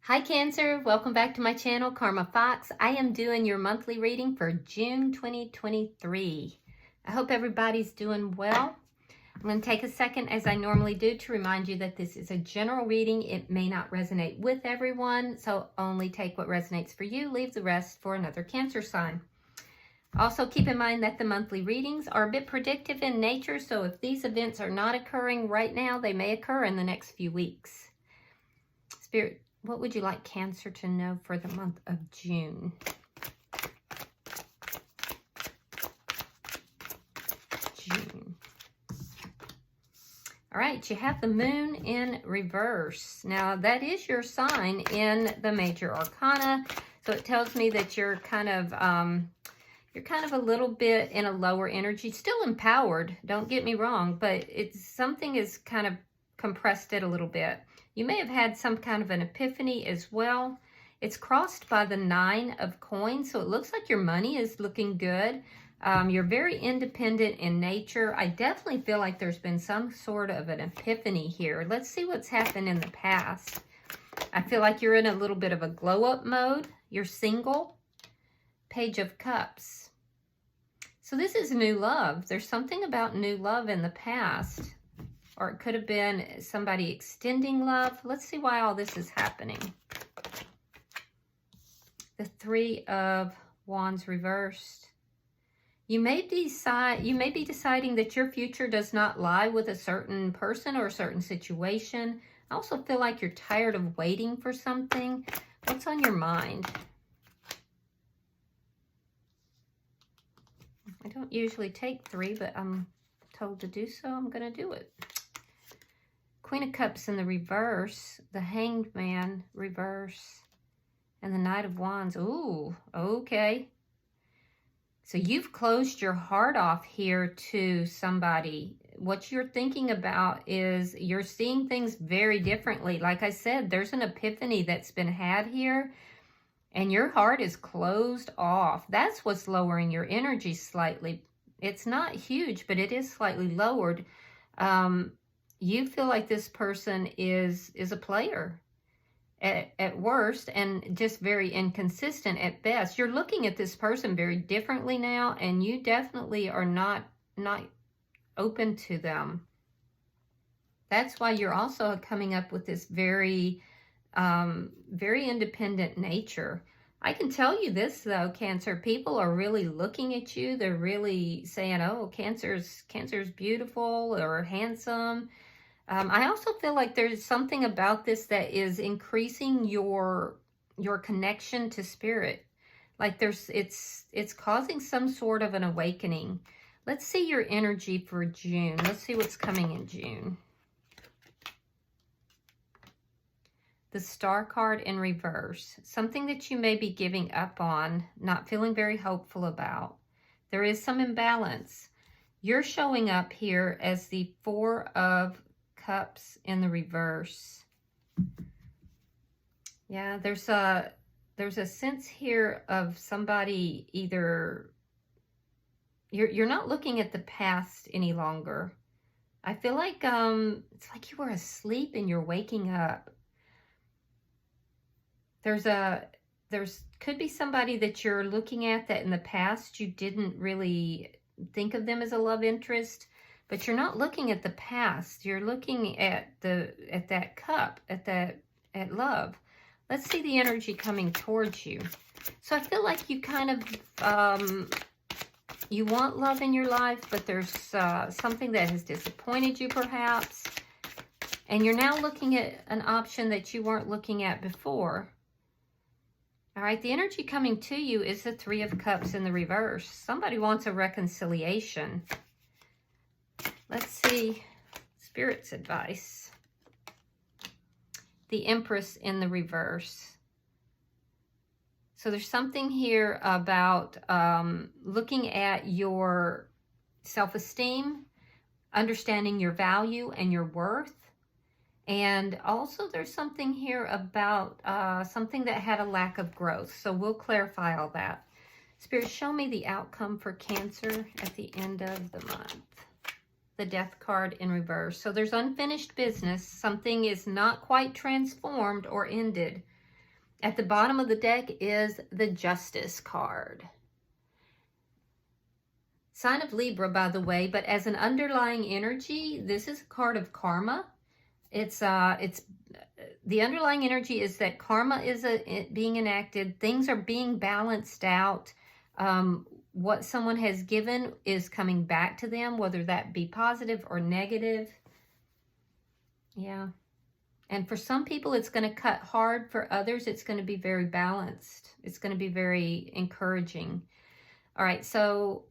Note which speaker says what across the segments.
Speaker 1: Hi Cancer, welcome back to my channel, Karma Fox. I am doing your monthly reading for June 2023. I hope everybody's doing well. I'm going to take a second, as I normally do, to remind you that this is a general reading. It may not resonate with everyone, so only take what resonates for you. Leave the rest for another Cancer sign. Also, keep in mind that the monthly readings are a bit predictive in nature, so if these events are not occurring right now, they may occur in the next few weeks. Spirit, what would you like Cancer to know for the month of June? All right, you have the moon in reverse. Now, that is your sign in the major arcana. So it tells me that you're kind of a little bit in a lower energy, still empowered, don't get me wrong, but something is kind of compressed it a little bit. You may have had some kind of an epiphany as well. It's crossed by the 9 of coins, so it looks like your money is looking good. You're very independent in nature. I definitely feel like there's been some sort of an epiphany here. Let's see what's happened in the past. I feel like you're in a little bit of a glow-up mode. You're single. Page of Cups. So this is new love. There's something about new love in the past. Or it could have been somebody extending love. Let's see why all this is happening. The 3 of Wands reversed. You may be deciding that your future does not lie with a certain person or a certain situation. I also feel like you're tired of waiting for something. What's on your mind? I don't usually take 3, but I'm told to do so. I'm going to do it. Queen of Cups in the reverse, the Hanged Man reverse, and the Knight of Wands. Ooh, okay. So you've closed your heart off here to somebody. What you're thinking about is you're seeing things very differently. Like I said, there's an epiphany that's been had here, and your heart is closed off. That's what's lowering your energy slightly. It's not huge, but it is slightly lowered. You feel like this person is a player at worst and just very inconsistent at best. You're looking at this person very differently now, and you definitely are not open to them. That's why you're also coming up with this very independent nature. I can tell you this, though, Cancer, people are really looking at you. They're really saying, oh, Cancer's beautiful or handsome. I also feel like there's something about this that is increasing your connection to spirit. Like it's causing some sort of an awakening. Let's see your energy for June. Let's see what's coming in June. The Star card in reverse. Something that you may be giving up on, not feeling very hopeful about. There is some imbalance. You're showing up here as the 4 of Cups in the reverse. Yeah, there's a sense here of somebody either you're not looking at the past any longer. I feel like it's like you were asleep and you're waking up. There's could be somebody that you're looking at that in the past you didn't really think of them as a love interest. But you're not looking at the past. You're looking at that cup, at love. Let's see the energy coming towards you. So I feel like you kind of, you want love in your life, but there's something that has disappointed you perhaps. And you're now looking at an option that you weren't looking at before. All right, the energy coming to you is the 3 of Cups in the reverse. Somebody wants a reconciliation. Let's see Spirit's advice. The Empress in the reverse. So there's something here about looking at your self-esteem, understanding your value and your worth. And also there's something here about something that had a lack of growth. So we'll clarify all that. Spirit, show me the outcome for Cancer at the end of the month. The Death card in reverse. So there's unfinished business. Something is not quite transformed or ended. At the bottom of the deck is the Justice card. Sign of Libra, by the way, but as an underlying energy, this is a card of karma. It's the underlying energy is that karma is being enacted. Things are being balanced out. What someone has given is coming back to them, whether that be positive or negative. Yeah. And for some people, it's going to cut hard. For others, it's going to be very balanced. It's going to be very encouraging. All right, so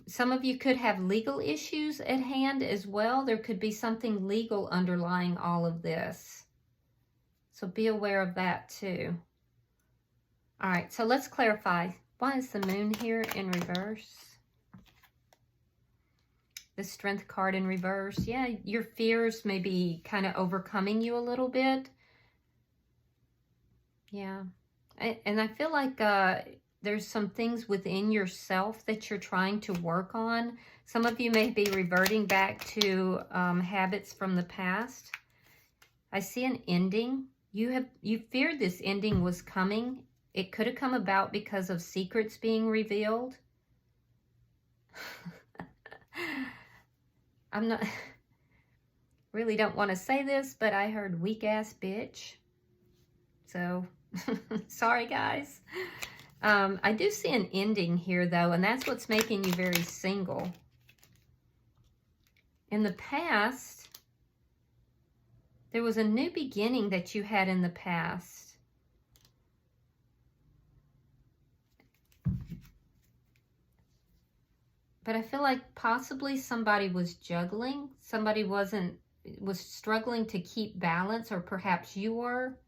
Speaker 1: some of you could have legal issues at hand as well. There could be something legal underlying all of this. So be aware of that too. All right, so let's clarify. Why is the moon here in reverse? The Strength card in reverse. Yeah, your fears may be kind of overcoming you a little bit. Yeah. And I feel like there's some things within yourself that you're trying to work on. Some of you may be reverting back to habits from the past. I see an ending. You feared this ending was coming. It could have come about because of secrets being revealed. I'm not, really don't want to say this, but I heard weak ass bitch. So, sorry guys. I do see an ending here though, and that's what's making you very single. In the past, there was a new beginning that you had in the past. But I feel like possibly somebody was juggling. Somebody was struggling to keep balance, or perhaps you were.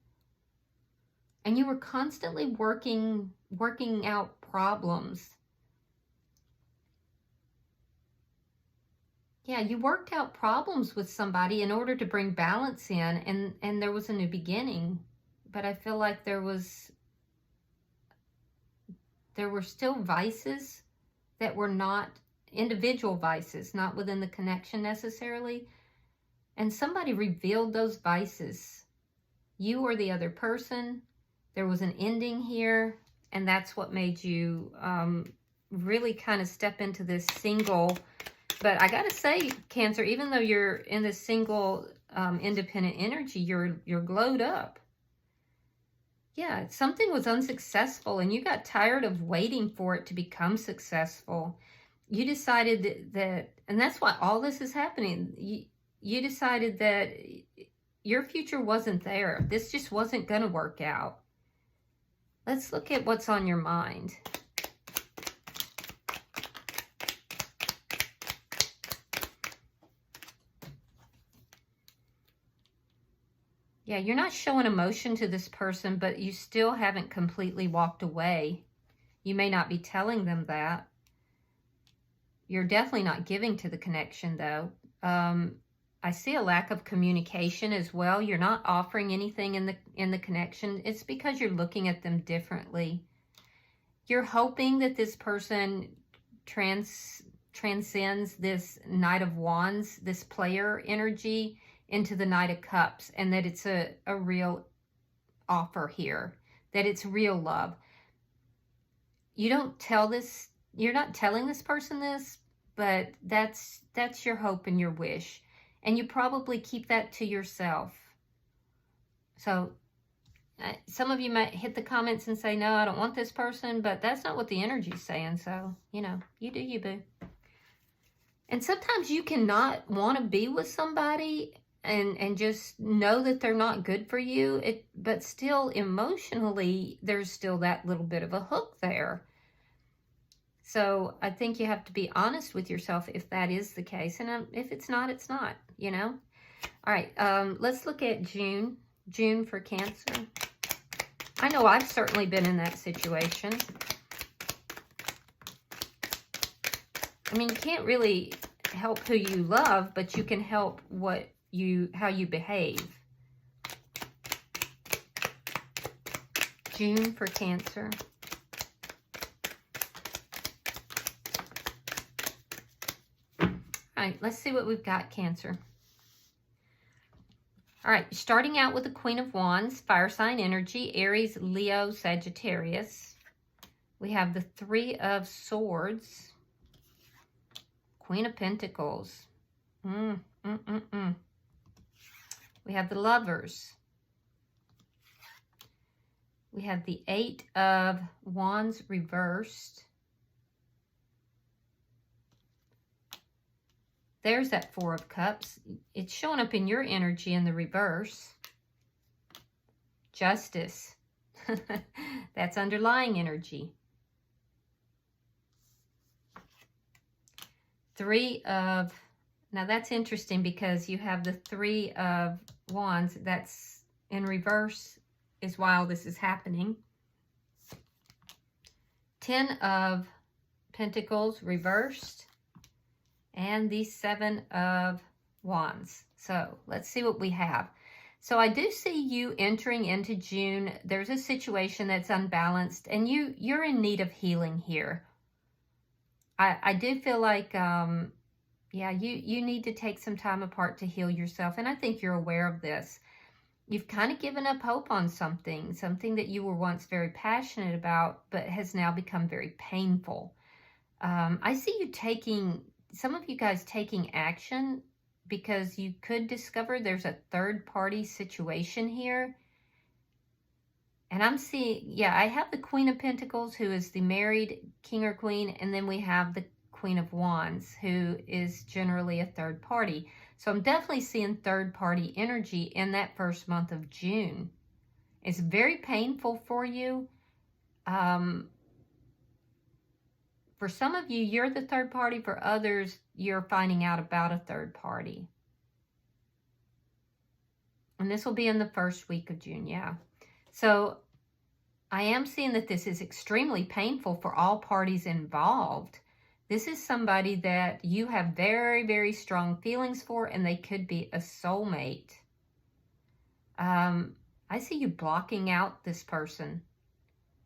Speaker 1: And you were constantly working out problems. Yeah, you worked out problems with somebody in order to bring balance in, and there was a new beginning. But I feel like there were still vices that were not individual vices, not within the connection necessarily. And somebody revealed those vices. You or the other person. There was an ending here, and that's what made you really kind of step into this single. But I got to say, Cancer, even though you're in this single independent energy, you're glowed up. Yeah, something was unsuccessful, and you got tired of waiting for it to become successful. You decided that, and that's why all this is happening. You decided that your future wasn't there. This just wasn't going to work out. Let's look at what's on your mind. Yeah, you're not showing emotion to this person, but you still haven't completely walked away. You may not be telling them that. You're definitely not giving to the connection, though. I see a lack of communication as well. You're not offering anything in the connection. It's because you're looking at them differently. You're hoping that this person transcends this Knight of Wands, this player energy, into the Knight of Cups, and that it's a real offer here, that it's real love. You don't tell this, you're not telling this person this, but that's your hope and your wish. And you probably keep that to yourself. So some of you might hit the comments and say, no, I don't want this person, but that's not what the energy's saying. So, you know, you do you, boo. And sometimes you cannot want to be with somebody and just know that they're not good for you. But still, emotionally, there's still that little bit of a hook there. So I think you have to be honest with yourself if that is the case. And if it's not, it's not, you know. All right, let's look at June. June for Cancer. I know I've certainly been in that situation. I mean, you can't really help who you love, but you can help how you behave. June for Cancer. All right, let's see what we've got, Cancer. All right, starting out with the Queen of Wands, fire sign energy, Aries, Leo, Sagittarius. We have the Three of Swords, Queen of Pentacles. We have the Lovers. We have the Eight of Wands reversed. There's that Four of Cups. It's showing up in your energy in the reverse. Justice. That's underlying energy. Now that's interesting because you have the Three of Wands. That's in reverse is while this is happening. 10 of Pentacles reversed. And the Seven of Wands. So let's see what we have. So I do see you entering into June. There's a situation that's unbalanced and you're in need of healing here. I do feel like, yeah, you need to take some time apart to heal yourself. And I think you're aware of this. You've kind of given up hope on something that you were once very passionate about, but has now become very painful. I see you some of you guys taking action because you could discover there's a third-party situation here. And I'm seeing, yeah, I have the Queen of Pentacles, who is the married king or queen, and then we have the Queen of Wands, who is generally a third party. So I'm definitely seeing third-party energy in that first month of June. It's very painful for you. For some of you, you're the third party. For others, you're finding out about a third party. And this will be in the first week of June, yeah. So I am seeing that this is extremely painful for all parties involved. This is somebody that you have very, very strong feelings for, and they could be a soulmate. I see you blocking out this person.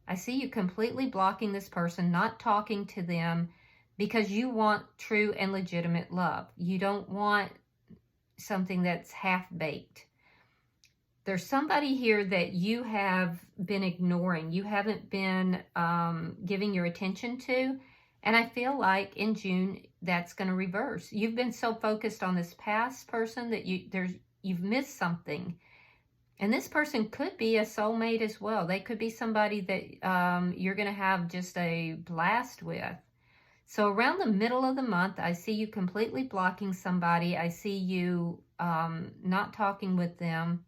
Speaker 1: I see you completely blocking this person, not talking to them, because you want true and legitimate love. You don't want something that's half-baked. There's somebody here that you have been ignoring. You haven't been giving your attention to. And I feel like in June, that's going to reverse. You've been so focused on this past person that you've missed something. And this person could be a soulmate as well. They could be somebody that you're going to have just a blast with. So around the middle of the month, I see you completely blocking somebody. I see you not talking with them.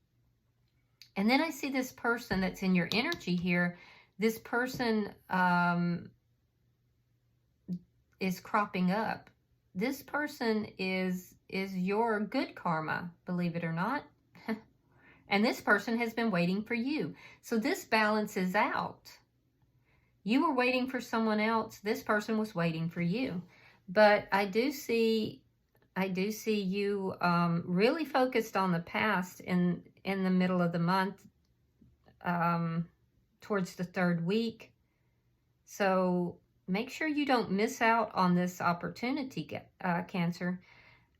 Speaker 1: And then I see this person that's in your energy here. This person is cropping up. This person is your good karma, believe it or not. And this person has been waiting for you. So this balances out. You were waiting for someone else. This person was waiting for you. But I do see you really focused on the past in the middle of the month, towards the third week. So make sure you don't miss out on this opportunity, Cancer.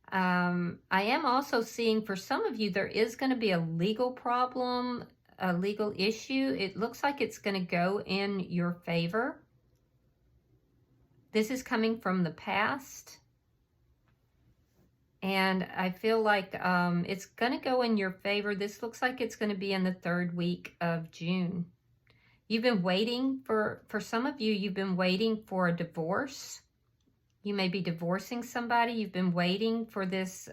Speaker 1: I am also seeing for some of you, there is going to be a legal problem, a legal issue. It looks like it's going to go in your favor. This is coming from the past. And I feel like it's going to go in your favor. This looks like it's going to be in the third week of June. You've been waiting for some of you, you've been waiting for a divorce. You may be divorcing somebody. You've been waiting for this,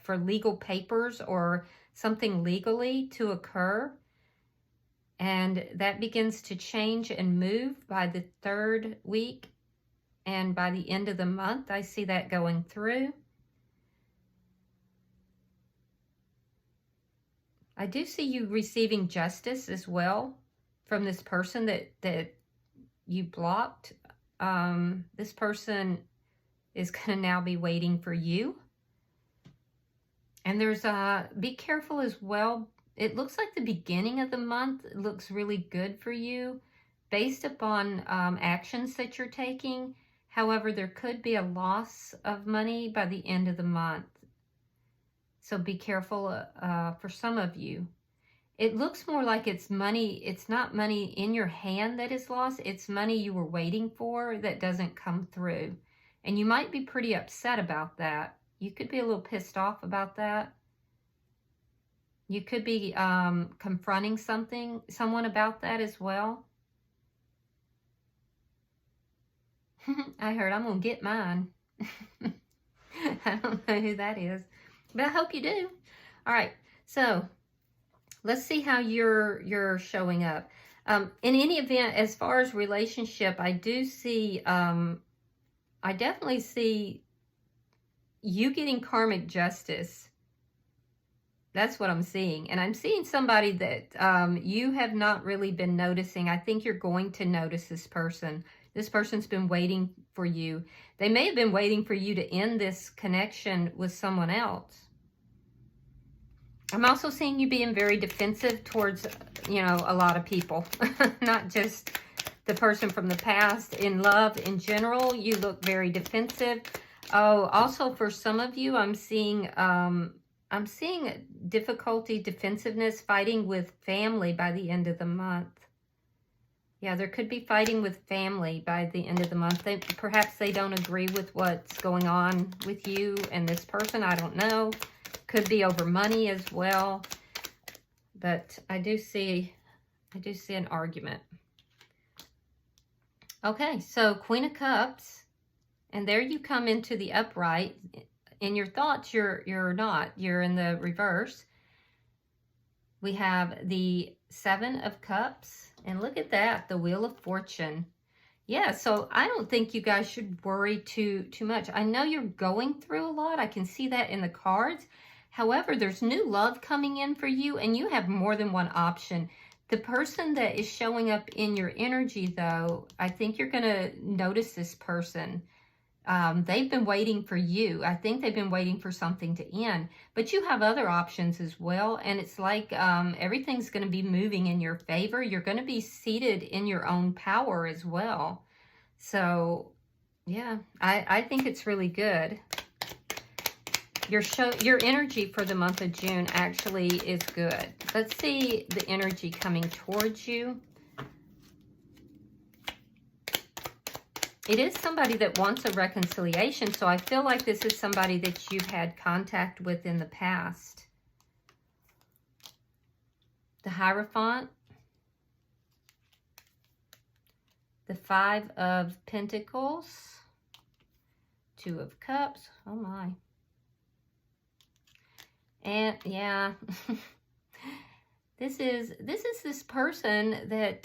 Speaker 1: for legal papers or something legally to occur. And that begins to change and move by the third week. And by the end of the month, I see that going through. I do see you receiving justice as well from this person that you blocked. This person is going to now be waiting for you. And there's be careful as well. It looks like the beginning of the month looks really good for you based upon actions that you're taking. However, there could be a loss of money by the end of the month. So be careful for some of you. It looks more like it's money. It's not money in your hand that is lost. It's money you were waiting for that doesn't come through. And you might be pretty upset about that. You could be a little pissed off about that. You could be confronting someone about that as well. I heard I'm going to get mine. I don't know who that is, but I hope you do. All right, so let's see how you're showing up. In any event, as far as relationship, I do see, I definitely see you getting karmic justice. That's what I'm seeing. And I'm seeing somebody that you have not really been noticing. I think you're going to notice this person. This person's been waiting for you. They may have been waiting for you to end this connection with someone else. I'm also seeing you being very defensive towards, you know, a lot of people. Not just the person from the past. In love in general, you look very defensive. Oh, also for some of you, I'm seeing difficulty, defensiveness, fighting with family by the end of the month. Yeah, there could be fighting with family by the end of the month. Perhaps they don't agree with what's going on with you and this person. I don't know. Could be over money as well. But I do see an argument. Okay, so Queen of Cups. And there you come into the upright. In your thoughts, you're not. You're in the reverse. We have the Seven of Cups. And look at that, the Wheel of Fortune. Yeah, so I don't think you guys should worry too much. I know you're going through a lot. I can see that in the cards. However, there's new love coming in for you, and you have more than one option. The person that is showing up in your energy, though, I think you're going to notice this person. They've been waiting for you. I think they've been waiting for something to end. But you have other options as well. And it's like everything's going to be moving in your favor. You're going to be seated in your own power as well. So, yeah, I think it's really good. Your energy for the month of June actually is good. Let's see the energy coming towards you. It is somebody that wants a reconciliation, so I feel like this is somebody that you've had contact with in the past. The Hierophant. The Five of Pentacles. Two of Cups. Oh my. And yeah. This is this person that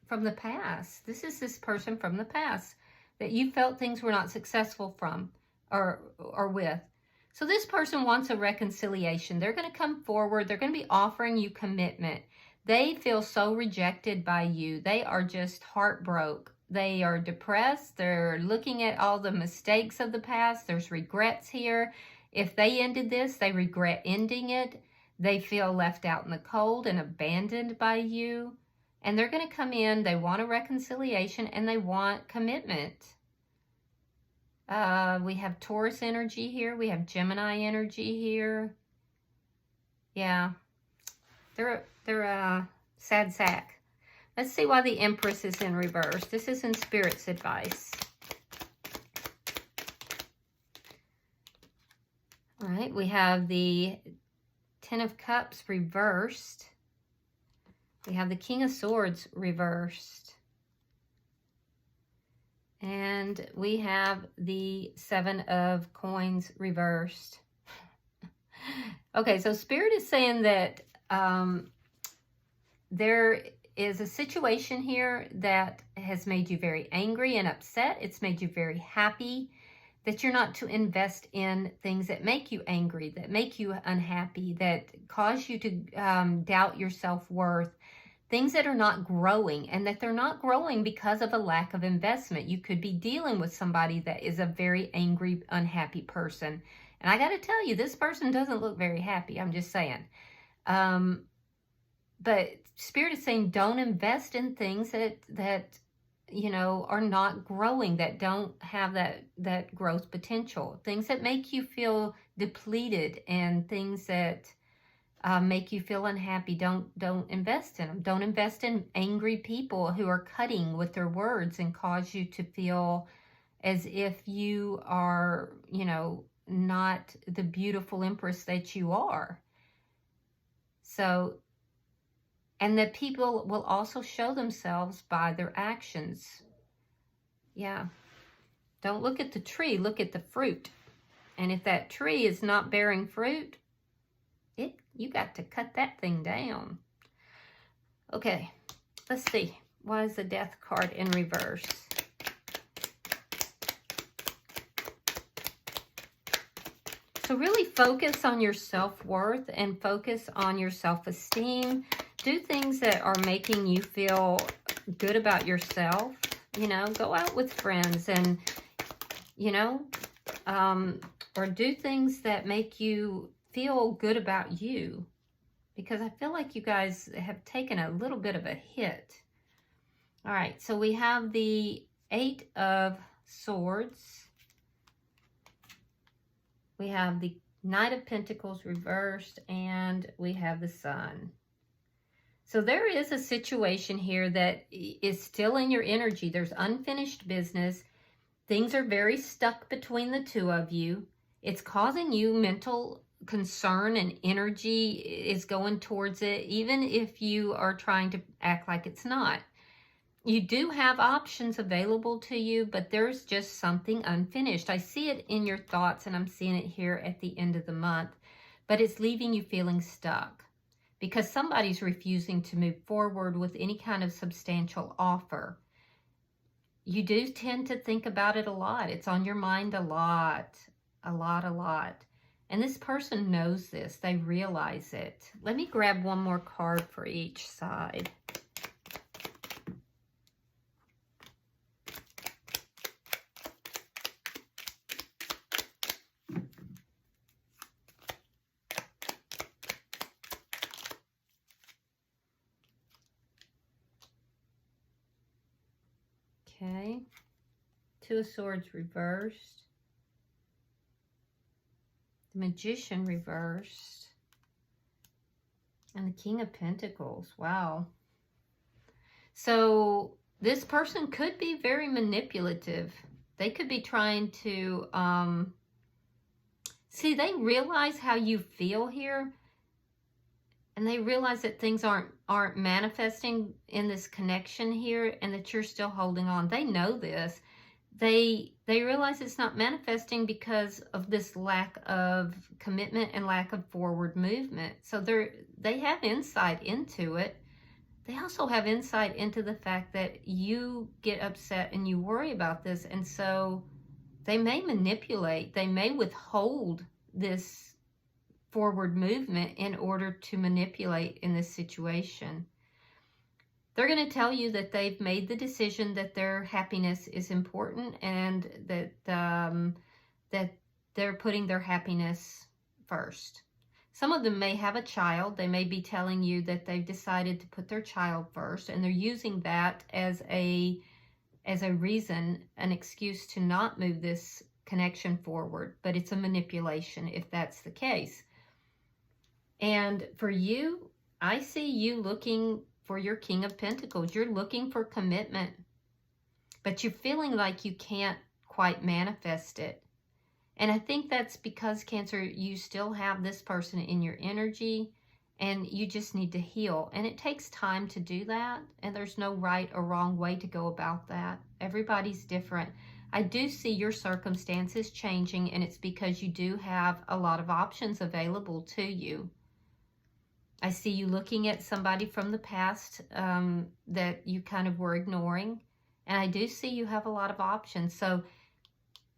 Speaker 1: from the past. This is this person from the past that you felt things were not successful from or with. So this person wants a reconciliation. They're going to come forward. They're going to be offering you commitment. They feel so rejected by you. They are just heartbroken. They are depressed. They're looking at all the mistakes of the past. There's regrets here. If they ended this, they regret ending it. They feel left out in the cold and abandoned by you. And they're going to come in, they want a reconciliation, and they want commitment. We have Taurus energy here. We have Gemini energy here. Yeah. They're a sad sack. Let's see why the Empress is in reverse. This is in Spirit's advice. All right. We have the Ten of Cups reversed. We have the King of Swords reversed. And we have the Seven of Coins reversed. Okay, so Spirit is saying that there is a situation here that has made you very angry and upset. It's made you very happy. That you're not to invest in things that make you angry, that make you unhappy, that cause you to doubt your self-worth. Things that are not growing, and that they're not growing because of a lack of investment. You could be dealing with somebody that is a very angry, unhappy person. And I got to tell you, this person doesn't look very happy. I'm just saying. But Spirit is saying don't invest in things that you know, are not growing, that don't have that growth potential. Things that make you feel depleted and things that make you feel unhappy. Don't invest in them. Don't invest in angry people who are cutting with their words and cause you to feel as if you are, you know, not the beautiful empress that you are. So, and that people will also show themselves by their actions. Yeah. Don't look at the tree, look at the fruit. And if that tree is not bearing fruit, you got to cut that thing down. Okay, let's see. Why is the Death card in reverse? So really focus on your self-worth and focus on your self-esteem. Do things that are making you feel good about yourself. You know, go out with friends and, you know, or do things that make you feel good about you. Because I feel like you guys have taken a little bit of a hit. All right, so we have the 8 of Swords. We have the Knight of Pentacles reversed, and we have the Sun. So there is a situation here that is still in your energy. There's unfinished business. Things are very stuck between the two of you. It's causing you mental concern, and energy is going towards it, even if you are trying to act like it's not. You do have options available to you, but there's just something unfinished. I see it in your thoughts, and I'm seeing it here at the end of the month, but it's leaving you feeling stuck because somebody's refusing to move forward with any kind of substantial offer. You do tend to think about it a lot. It's on your mind a lot. And this person knows this. They realize it. Let me grab one more card for each side. Okay. 2 of Swords reversed. The Magician reversed. And the King of Pentacles. Wow. So this person could be very manipulative. They could be trying to, see, they realize how you feel here. And they realize that things aren't manifesting in this connection here, and that you're still holding on. They know this. They realize it's not manifesting because of this lack of commitment and lack of forward movement. So they have insight into it. They also have insight into the fact that you get upset and you worry about this, and so they may manipulate. They may withhold this forward movement in order to manipulate in this situation. They're going to tell you that they've made the decision that their happiness is important, and that they're putting their happiness first. Some of them may have a child. They may be telling you that they've decided to put their child first, and they're using that as a reason, an excuse to not move this connection forward. But it's a manipulation if that's the case. And for you, I see you looking for your King of Pentacles. You're looking for commitment, but you're feeling like you can't quite manifest it. And I think that's because, Cancer, you still have this person in your energy, and you just need to heal. And it takes time to do that, and there's no right or wrong way to go about that. Everybody's different. I do see your circumstances changing, and it's because you do have a lot of options available to you. I see you looking at somebody from the past that you kind of were ignoring. And I do see you have a lot of options. So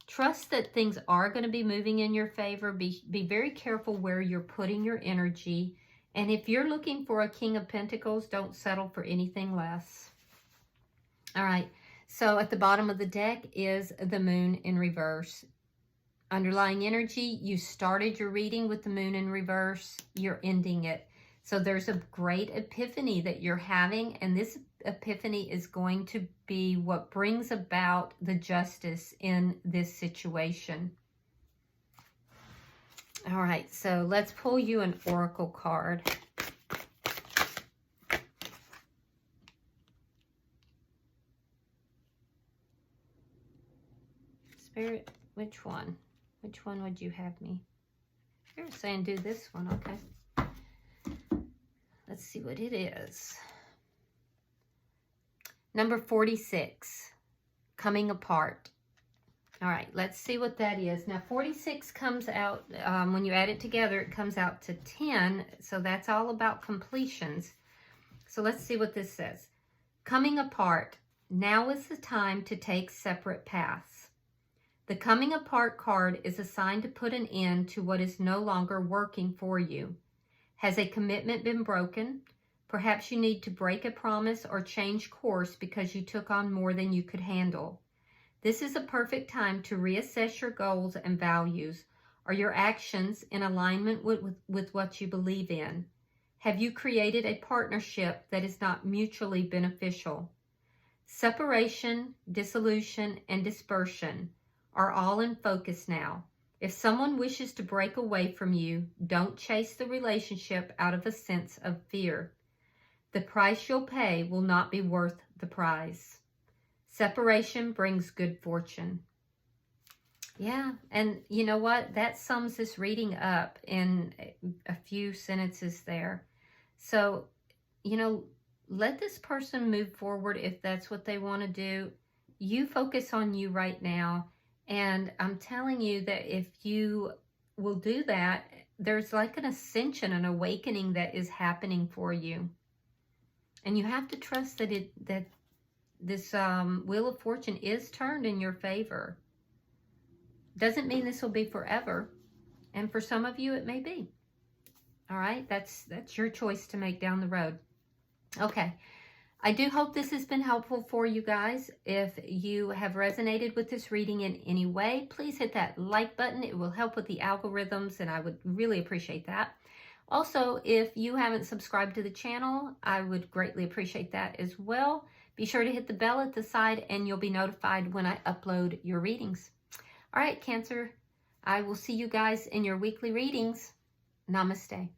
Speaker 1: trust that things are going to be moving in your favor. Be very careful where you're putting your energy. And if you're looking for a King of Pentacles, don't settle for anything less. All right. So at the bottom of the deck is the Moon in reverse. Underlying energy, you started your reading with the Moon in reverse. You're ending it. So there's a great epiphany that you're having, and this epiphany is going to be what brings about the justice in this situation. All right, so let's pull you an oracle card. Spirit, which one? Which one would you have me? You're saying do this one, okay. Let's see what it is. Number 46, coming apart. All right, let's see what that is. Now, 46 comes out, when you add it together, it comes out to 10. So that's all about completions. So let's see what this says. Coming apart. Now is the time to take separate paths. The coming apart card is a sign to put an end to what is no longer working for you. Has a commitment been broken? Perhaps you need to break a promise or change course because you took on more than you could handle. This is a perfect time to reassess your goals and values. Are your actions in alignment with what you believe in? Have you created a partnership that is not mutually beneficial? Separation, dissolution, and dispersion are all in focus now. If someone wishes to break away from you, don't chase the relationship out of a sense of fear. The price you'll pay will not be worth the prize. Separation brings good fortune. Yeah, and you know what? That sums this reading up in a few sentences there. So, you know, let this person move forward if that's what they want to do. You focus on you right now. And I'm telling you that if you will do that, there's like an ascension, an awakening that is happening for you. And you have to trust that this Wheel of Fortune is turned in your favor. Doesn't mean this will be forever. And for some of you, it may be. All right, that's your choice to make down the road. Okay. I do hope this has been helpful for you guys. If you have resonated with this reading in any way, please hit that like button. It will help with the algorithms, and I would really appreciate that. Also, if you haven't subscribed to the channel, I would greatly appreciate that as well. Be sure to hit the bell at the side, and you'll be notified when I upload your readings. All right, Cancer, I will see you guys in your weekly readings. Namaste.